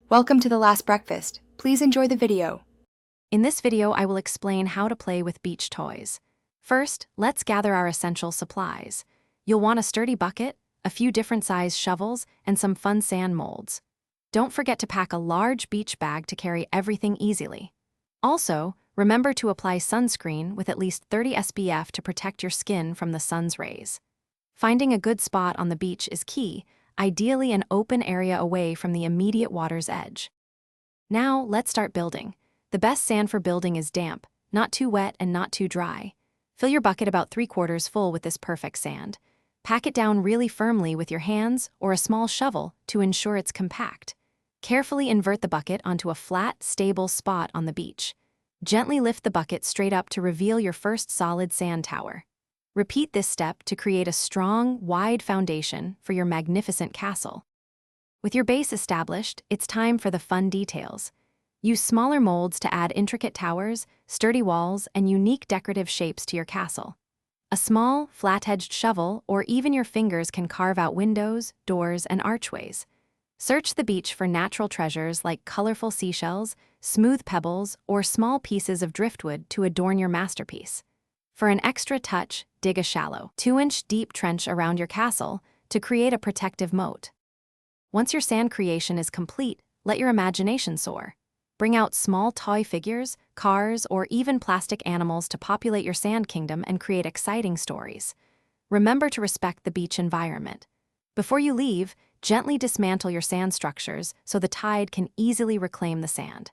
Welcome to the last breakfast. Please enjoy the video. In this video, I will explain how to play with beach toys. First, let's gather our essential supplies. You'll want a sturdy bucket, a few different size shovels, and some fun sand molds. Don't forget to pack a large beach bag to carry everything easily. Also, remember to apply sunscreen with at least 30 SPF to protect your skin from the sun's rays. Finding a good spot on the beach is key, ideally an open area away from the immediate water's edge. Now, let's start building. The best sand for building is damp, not too wet and not too dry. Fill your bucket about 3/4 full with this perfect sand. Pack it down really firmly with your hands or a small shovel to ensure it's compact. Carefully invert the bucket onto a flat, stable spot on the beach. Gently lift the bucket straight up to reveal your first solid sand tower. Repeat this step to create a strong, wide foundation for your magnificent castle. With your base established, it's time for the fun details. Use smaller molds to add intricate towers, sturdy walls, and unique decorative shapes to your castle. A small, flat-edged shovel or even your fingers can carve out windows, doors, and archways. Search the beach for natural treasures like colorful seashells, smooth pebbles, or small pieces of driftwood to adorn your masterpiece. For an extra touch, dig a shallow, 2-inch deep trench around your castle to create a protective moat. Once your sand creation is complete, let your imagination soar. Bring out small toy figures, cars, or even plastic animals to populate your sand kingdom and create exciting stories. Remember to respect the beach environment. Before you leave, gently dismantle your sand structures so the tide can easily reclaim the sand.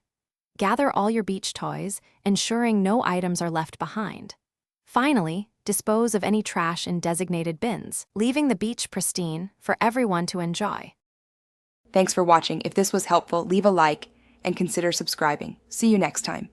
Gather all your beach toys, ensuring no items are left behind. Finally, dispose of any trash in designated bins, leaving the beach pristine for everyone to enjoy. Thanks for watching. If this was helpful, leave a like and consider subscribing. See you next time.